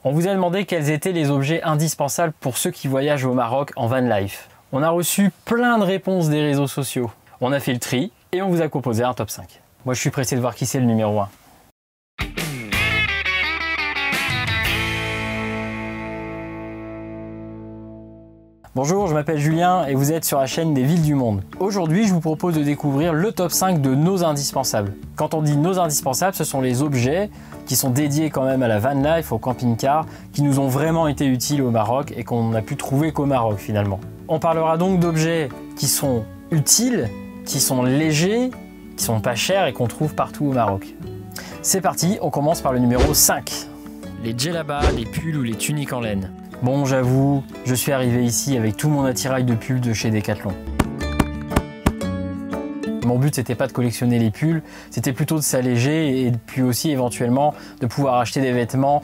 On vous a demandé quels étaient les objets indispensables pour ceux qui voyagent au Maroc en van life. On a reçu plein de réponses des réseaux sociaux. On a fait le tri et on vous a composé un top 5. Moi je suis pressé de voir qui c'est le numéro 1. Bonjour, je m'appelle Julien et vous êtes sur la chaîne des villes du monde. Aujourd'hui, je vous propose de découvrir le top 5 de nos indispensables. Quand on dit nos indispensables, ce sont les objets qui sont dédiés quand même à la van life, au camping-car, qui nous ont vraiment été utiles au Maroc et qu'on n'a pu trouver qu'au Maroc finalement. On parlera donc d'objets qui sont utiles, qui sont légers, qui sont pas chers et qu'on trouve partout au Maroc. C'est parti, on commence par le numéro 5. Les djellabas, les pulls ou les tuniques en laine. Bon, j'avoue, je suis arrivé ici avec tout mon attirail de pulls de chez Decathlon. Mon but, c'était pas de collectionner les pulls, c'était plutôt de s'alléger et puis aussi éventuellement de pouvoir acheter des vêtements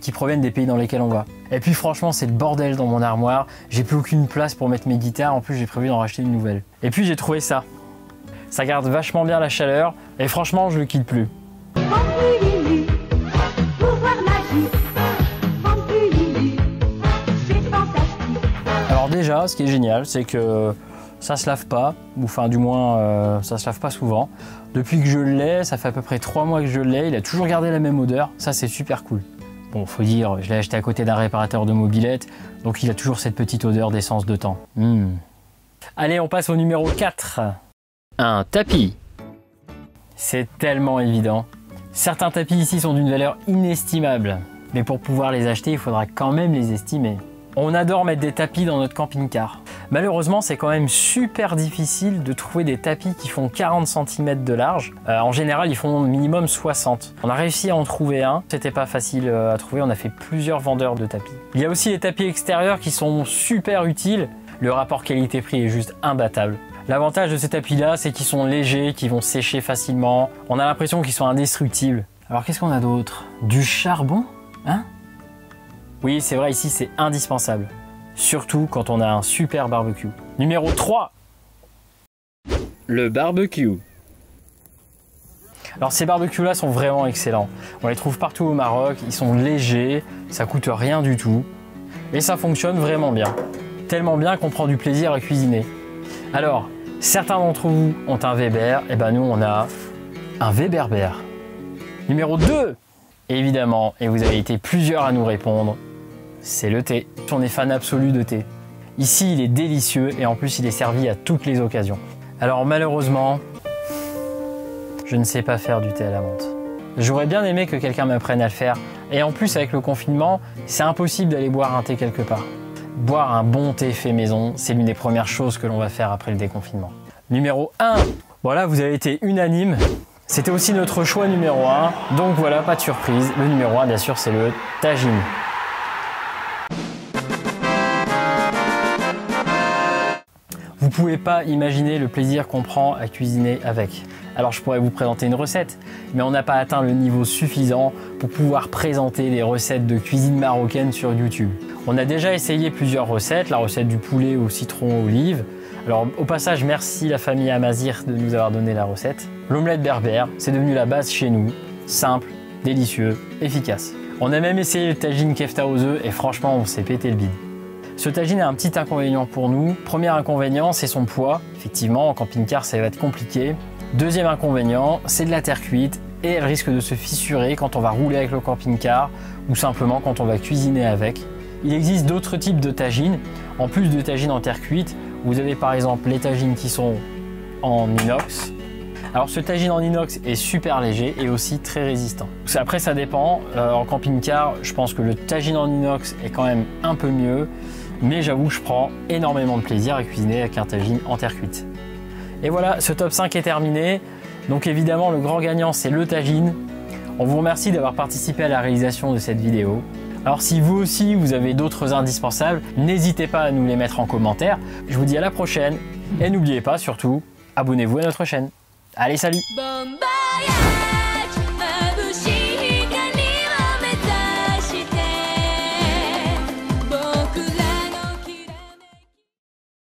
qui proviennent des pays dans lesquels on va. Et puis franchement, c'est le bordel dans mon armoire, j'ai plus aucune place pour mettre mes guitares, en plus j'ai prévu d'en racheter une nouvelle. Et puis j'ai trouvé ça. Ça garde vachement bien la chaleur et franchement, je le quitte plus. Alors déjà, ce qui est génial, c'est que ça se lave pas, ou enfin du moins ça se lave pas souvent. Depuis que je l'ai, ça fait à peu près 3 mois que je l'ai, il a toujours gardé la même odeur, ça c'est super cool. Bon, faut dire, je l'ai acheté à côté d'un réparateur de mobylettes, donc il a toujours cette petite odeur d'essence de temps. Allez, on passe au numéro 4. Un tapis. C'est tellement évident. Certains tapis ici sont d'une valeur inestimable, mais pour pouvoir les acheter, il faudra quand même les estimer. On adore mettre des tapis dans notre camping-car. Malheureusement, c'est quand même super difficile de trouver des tapis qui font 40 cm de large. En général, ils font minimum 60. On a réussi à en trouver un. C'était pas facile à trouver. On a fait plusieurs vendeurs de tapis. Il y a aussi les tapis extérieurs qui sont super utiles. Le rapport qualité-prix est juste imbattable. L'avantage de ces tapis-là, c'est qu'ils sont légers, qu'ils vont sécher facilement. On a l'impression qu'ils sont indestructibles. Alors, qu'est-ce qu'on a d'autre? Du charbon? Hein? Oui, c'est vrai, ici c'est indispensable. Surtout quand on a un super barbecue. Numéro 3. Le barbecue. Alors ces barbecues là sont vraiment excellents. On les trouve partout au Maroc, ils sont légers, ça coûte rien du tout. Et ça fonctionne vraiment bien. Tellement bien qu'on prend du plaisir à cuisiner. Alors, certains d'entre vous ont un Weber, et ben nous on a un Weberber. Numéro 2. Évidemment, et vous avez été plusieurs à nous répondre, c'est le thé. On est fan absolu de thé. Ici, il est délicieux et en plus, il est servi à toutes les occasions. Alors malheureusement, je ne sais pas faire du thé à la menthe. J'aurais bien aimé que quelqu'un m'apprenne à le faire. Et en plus, avec le confinement, c'est impossible d'aller boire un thé quelque part. Boire un bon thé fait maison, c'est l'une des premières choses que l'on va faire après le déconfinement. Numéro 1. Voilà, vous avez été unanime. C'était aussi notre choix numéro 1. Donc voilà, pas de surprise. Le numéro 1, bien sûr, c'est le tagine. Vous pouvez pas imaginer le plaisir qu'on prend à cuisiner avec. Alors je pourrais vous présenter une recette, mais on n'a pas atteint le niveau suffisant pour pouvoir présenter des recettes de cuisine marocaine sur YouTube. On a déjà essayé plusieurs recettes, la recette du poulet au citron olive. Alors au passage, merci la famille Amazir de nous avoir donné la recette. L'omelette berbère, c'est devenu la base chez nous. Simple, délicieux, efficace. On a même essayé le tagine kefta aux œufs et franchement on s'est pété le bide. Ce tagine a un petit inconvénient pour nous. Premier inconvénient, c'est son poids. Effectivement, en camping-car, ça va être compliqué. Deuxième inconvénient, c'est de la terre cuite et elle risque de se fissurer quand on va rouler avec le camping-car ou simplement quand on va cuisiner avec. Il existe d'autres types de tagines. En plus de tagines en terre cuite, vous avez par exemple les tagines qui sont en inox. Alors ce tagine en inox est super léger et aussi très résistant. Après ça dépend, en camping-car, je pense que le tagine en inox est quand même un peu mieux. Mais j'avoue que je prends énormément de plaisir à cuisiner avec un tagine en terre cuite. Et voilà, ce top 5 est terminé. Donc évidemment, le grand gagnant, c'est le tagine. On vous remercie d'avoir participé à la réalisation de cette vidéo. Alors si vous aussi, vous avez d'autres indispensables, n'hésitez pas à nous les mettre en commentaire. Je vous dis à la prochaine. Et n'oubliez pas, surtout, abonnez-vous à notre chaîne. Allez, salut!